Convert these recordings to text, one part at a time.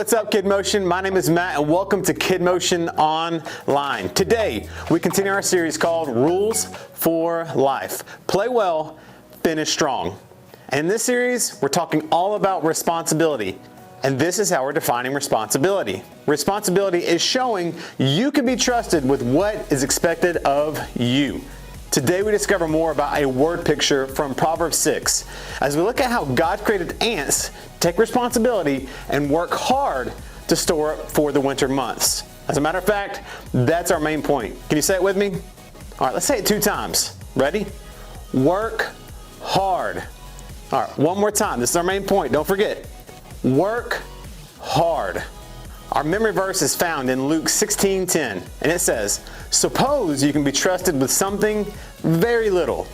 what's up, KidMotion? My name is Matt and welcome to KidMotion Online. Today, we continue our series called Rules for Life. Play well, finish strong. And in this series, we're talking all about responsibility. And this is how we're defining responsibility. Responsibility is showing you can be trusted with what is expected of you. Today we discover more about a word picture from Proverbs 6 as we look at how God created ants to take responsibility and work hard to store up for the winter months. As a matter of fact, that's our main point. Can you say it with me? All right, let's say it 2 times. Ready? Work hard. All right, one more time. This is our main point. Don't forget. Work hard. Our memory verse is found in Luke 16:10, and it says, "Suppose you can be trusted with something very little,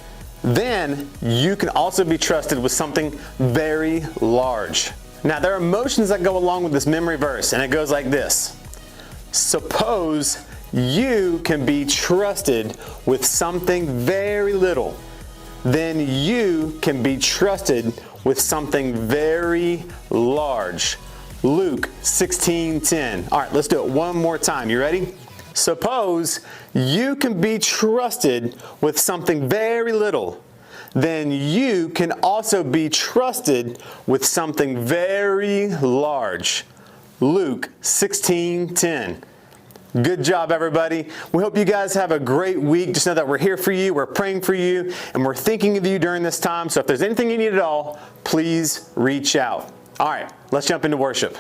then you can also be trusted with something very large." Now, there are emotions that go along with this memory verse, and it goes like this. Suppose you can be trusted with something very little, then you can be trusted with something very large. Luke 16:10. All right, let's do it one more time. You ready? Suppose you can be trusted with something very little, then you can also be trusted with something very large. Luke 16:10. Good job, everybody. We hope you guys have a great week. Just know that we're here for you, we're praying for you, and we're thinking of you during this time. So if there's anything you need at all, please reach out. All right, let's jump into worship.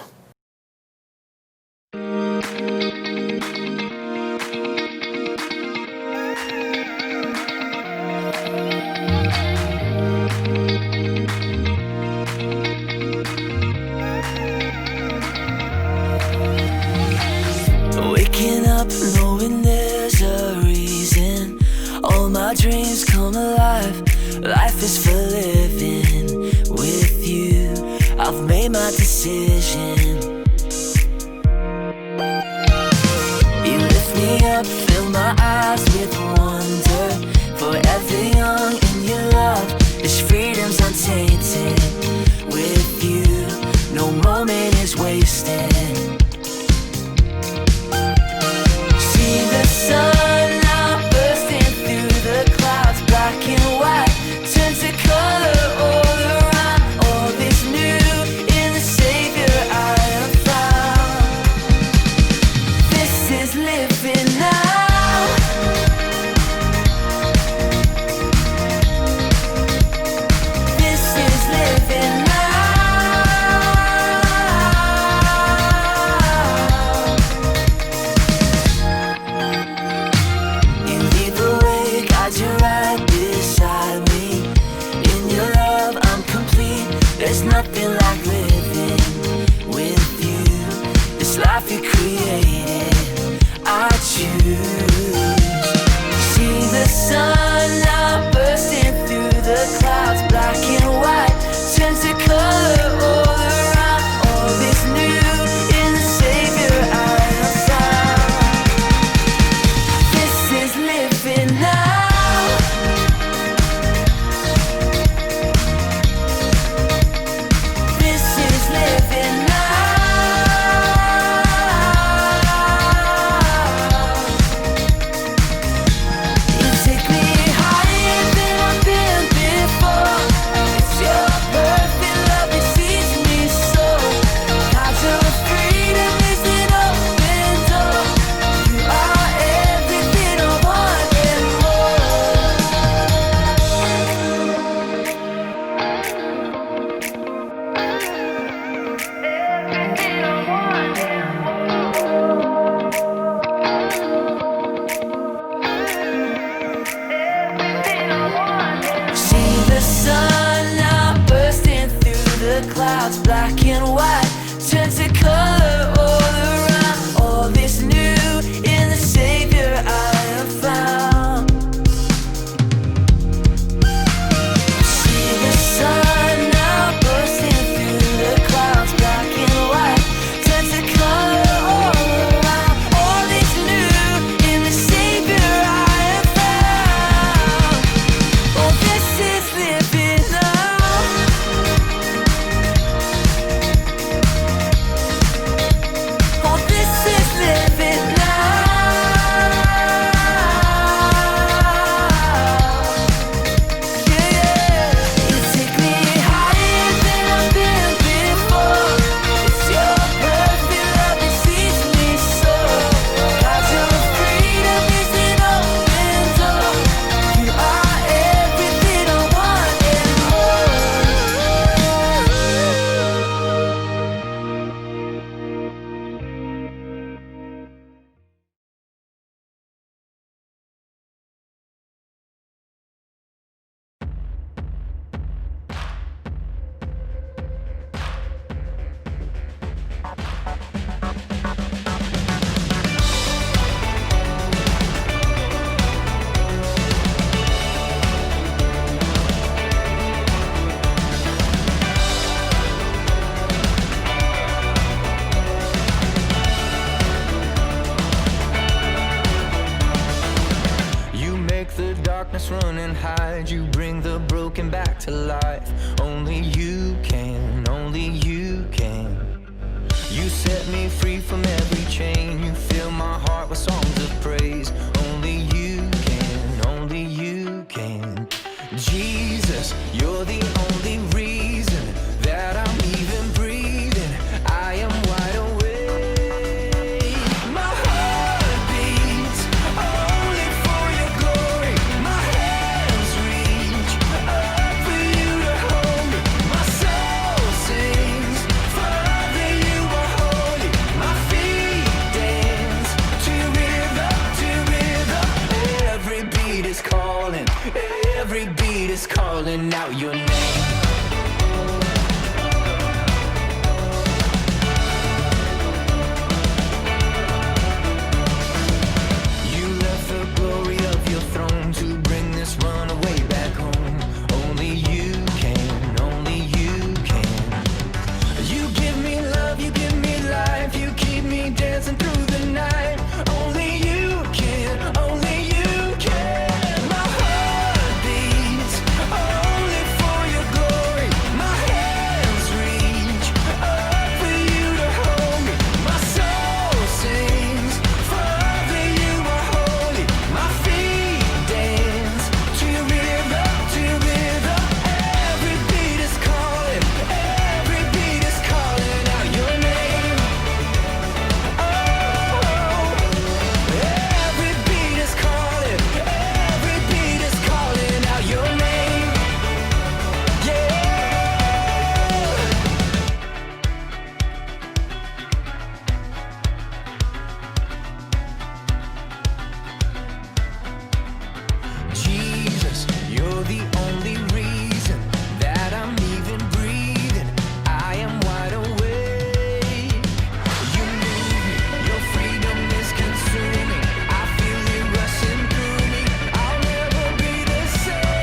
Waking up knowing there's a reason all my dreams come alive. Life is for living with you. I've made my decision. You lift me up, fill my eyes with wonder. Forever young in your love, this freedom's untainted. With you, no moment is wasted. See the sun now bursting through the clouds, black and white turns to color all around. All is new in the Savior I have found. This is living now. run and hide. You bring the broken back to life. Only you can, only you can. You set me free from every chain. You fill my heart with songs of praise. Only you can, only you can. Jesus, you're the only reason that I'm even breathing. I am wide awake. My heart beats only for your glory. My hands reach up for you to hold me. My soul sings, Father, you are holy. My feet dance to rhythm. Every beat is calling. Every beat is calling out your name. You left the glory of your throne to bring this runaway back home. Only you can, only you can. You give me love, you give me life. You keep me dancing through the night. Only you can, only you can. My heart beats only for your glory. My hands reach up for you to hold me. My soul sings, Father, you are holy. My feet dance to rhythm, to rhythm. Every beat is calling, every beat is calling out your name. Oh, every beat is calling, every beat is calling out your name. Yeah. Jesus, you're the only reason that I'm even breathing. I am wide awake. You move me, your freedom is consuming. I feel it rushing through me. I'll never be the same.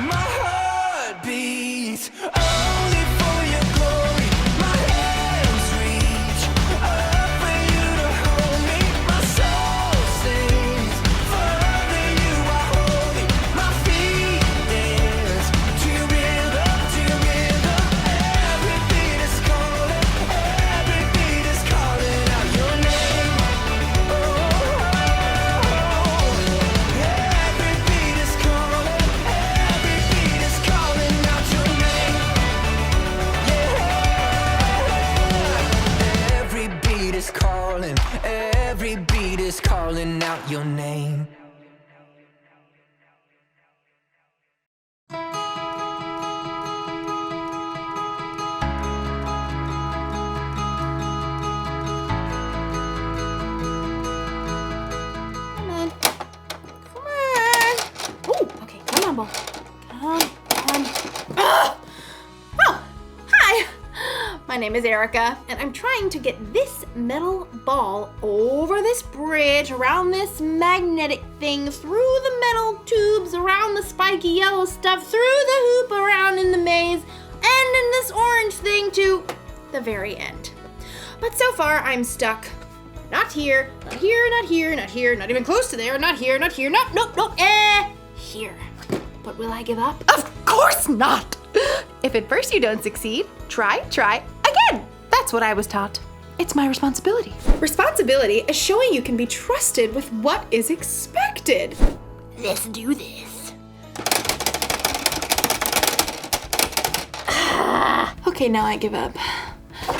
My heart beats only for your glory. My hands reach up for you to hold me. My soul sings, Father, you are holy. My feet dance to rhythm, to rhythm. Every beat is calling, every beat is calling out your name. Oh, every beat is calling, every beat is calling out your name. Yeah. Every beat is calling, every beat is calling out your name. Come on. Come on. Ooh, okay, come on, ball. Come on. Oh, hi. My name is Erica, and I'm trying to get this metal ball over this bridge, around this magnetic thing, through the metal tubes, around the spiky yellow stuff, through the hoop, around in the maze, and in this orange thing to the very end. But so far, I'm stuck. Not here, not here, not here, not here, not even close to there, not here, not here, nope, nope, nope, here. But will I give up? Of course not! If at first you don't succeed, try again. That's what I was taught. It's my responsibility. Responsibility is showing you can be trusted with what is expected. Let's do this. Okay, now I give up.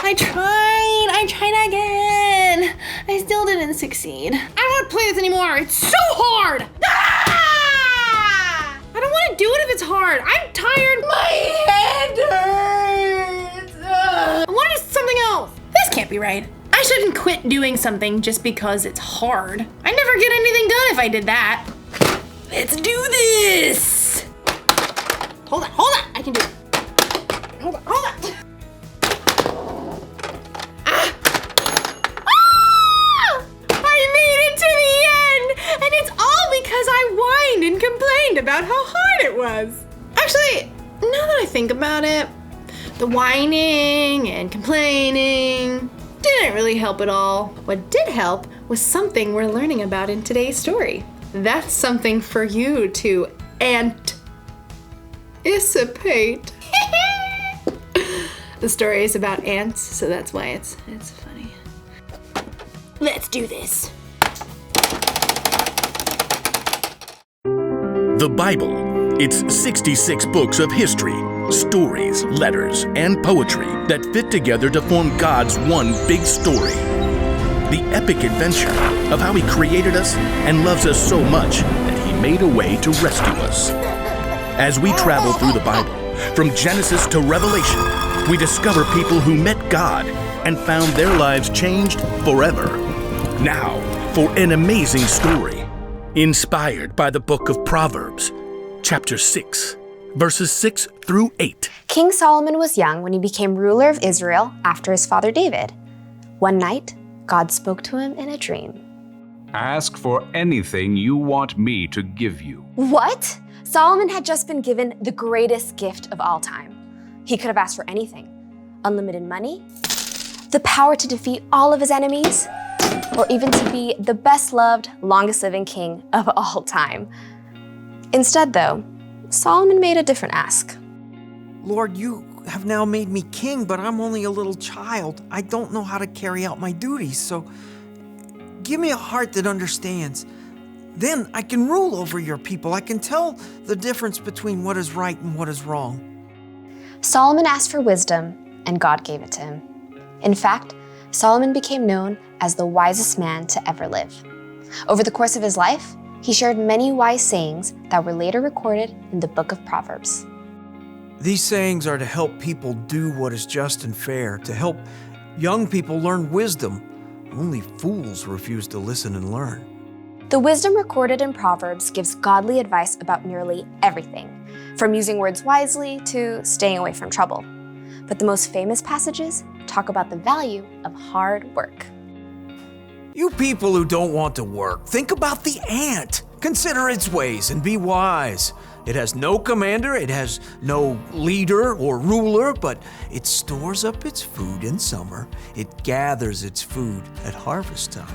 I tried again. I still didn't succeed. I don't want to play this anymore. It's so hard. Ah! I don't want to do it if it's hard. I'm tired. My head hurts. I want to do something else. This can't be right. I shouldn't quit doing something just because it's hard. I never get anything done if I did that. Let's do this. Hold on. I can do it. Hold on. And complained about how hard it was. Actually, now that I think about it, the whining and complaining didn't really help at all. What did help with something we're learning about in today's story. That's something for you to anticipate. The story is about ants, so that's why it's funny. Let's do this. The Bible. It's 66 books of history, stories, letters, and poetry that fit together to form God's one big story. The epic adventure of how He created us and loves us so much that He made a way to rescue us. As we travel through the Bible, from Genesis to Revelation, we discover people who met God and found their lives changed forever. Now, for an amazing story, inspired by the book of Proverbs, chapter 6, verses 6 through 8. King Solomon was young when he became ruler of Israel after his father David. One night, God spoke to him in a dream. Ask for anything you want me to give you. What? Solomon had just been given the greatest gift of all time. He could have asked for anything. Unlimited money, the power to defeat all of his enemies, or even to be the best-loved, longest-living king of all time. Instead, though, Solomon made a different ask. Lord, you have now made me king, but I'm only a little child. I don't know how to carry out my duties, so give me a heart that understands. Then I can rule over your people. I can tell the difference between what is right and what is wrong. Solomon asked for wisdom, and God gave it to him. In fact, Solomon became known as the wisest man to ever live. Over the course of his life, he shared many wise sayings that were later recorded in the book of Proverbs. These sayings are to help people do what is just and fair, to help young people learn wisdom. Only fools refuse to listen and learn. The wisdom recorded in Proverbs gives godly advice about nearly everything, from using words wisely to staying away from trouble. But the most famous passages talk about the value of hard work. You people who don't want to work, think about the ant. Consider its ways and be wise. It has no commander, it has no leader or ruler, but it stores up its food in summer. It gathers its food at harvest time.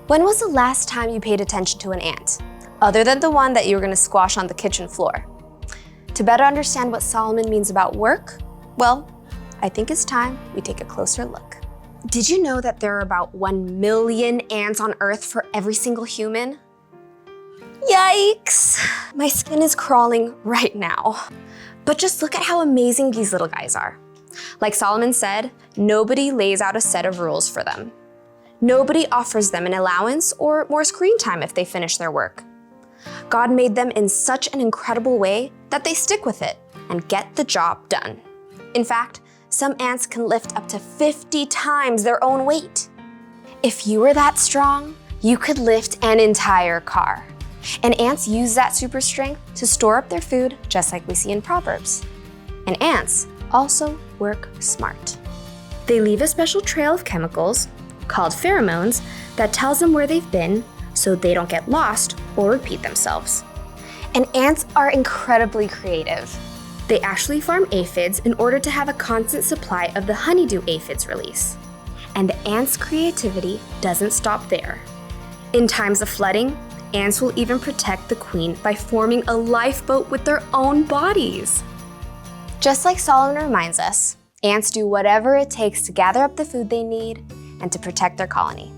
When was the last time you paid attention to an ant, other than the one that you were going to squash on the kitchen floor? To better understand what Solomon means about work, well, I think it's time we take a closer look. Did you know that there are about 1 million ants on Earth for every single human? Yikes! My skin is crawling right now. But just look at how amazing these little guys are. Like Solomon said, nobody lays out a set of rules for them. Nobody offers them an allowance or more screen time if they finish their work. God made them in such an incredible way that they stick with it and get the job done. In fact, some ants can lift up to 50 times their own weight. If you were that strong, you could lift an entire car. And ants use that super strength to store up their food, just like we see in Proverbs. And ants also work smart. They leave a special trail of chemicals, called pheromones, that tells them where they've been so they don't get lost or repeat themselves. And ants are incredibly creative. They actually farm aphids in order to have a constant supply of the honeydew aphids release. And the ants' creativity doesn't stop there. In times of flooding, ants will even protect the queen by forming a lifeboat with their own bodies. Just like Solomon reminds us, ants do whatever it takes to gather up the food they need and to protect their colony.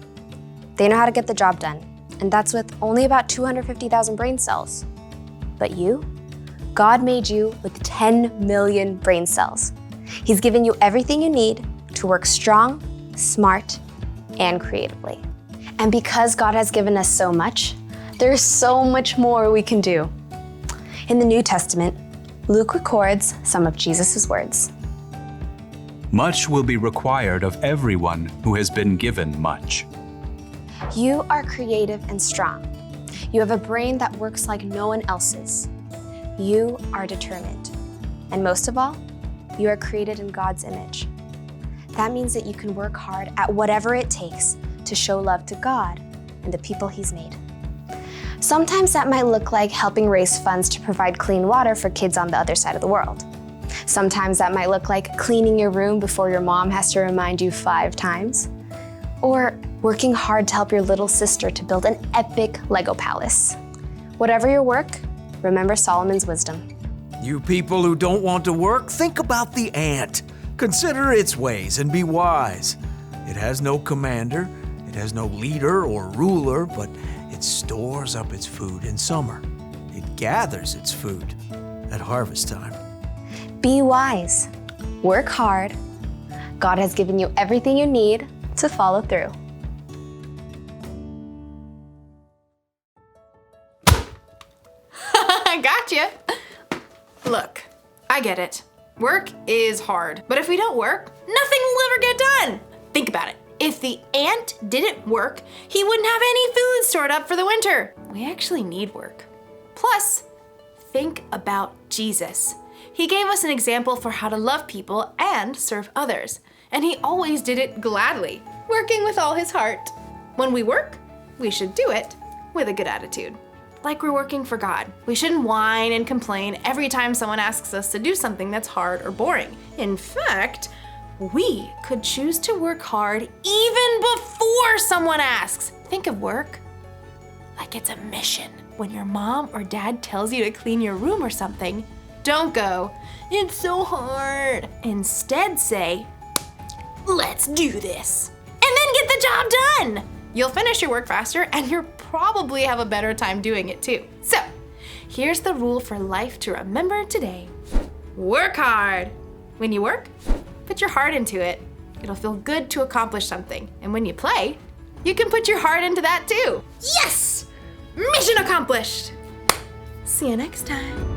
They know how to get the job done, and that's with only about 250,000 brain cells. But you? God made you with 10 million brain cells. He's given you everything you need to work strong, smart, and creatively. And because God has given us so much, there's so much more we can do. In the New Testament, Luke records some of Jesus' words. Much will be required of everyone who has been given much. You are creative and strong. You have a brain that works like no one else's. You are determined. And most of all, you are created in God's image. That means that you can work hard at whatever it takes to show love to God and the people He's made. Sometimes that might look like helping raise funds to provide clean water for kids on the other side of the world. Sometimes that might look like cleaning your room before your mom has to remind you 5 times. Or working hard to help your little sister to build an epic Lego palace. Whatever your work, remember Solomon's wisdom. You people who don't want to work, think about the ant. Consider its ways and be wise. It has no commander, it has no leader or ruler, but it stores up its food in summer. It gathers its food at harvest time. Be wise. Work hard. God has given you everything you need to follow through. I gotcha. Look, I get it. Work is hard, but if we don't work, nothing will ever get done. Think about it. If the ant didn't work, he wouldn't have any food stored up for the winter. We actually need work. Plus, think about Jesus. He gave us an example for how to love people and serve others, and he always did it gladly, working with all his heart. When we work, we should do it with a good attitude. Like we're working for God. We shouldn't whine and complain every time someone asks us to do something that's hard or boring. In fact, we could choose to work hard even before someone asks. Think of work like it's a mission. When your mom or dad tells you to clean your room or something, don't go, "It's so hard." Instead say, "Let's do this." And then get the job done. You'll finish your work faster and you'll probably have a better time doing it too. So, here's the rule for life to remember today. Work hard. When you work, put your heart into it. It'll feel good to accomplish something. And when you play, you can put your heart into that too. Yes! Mission accomplished! See you next time.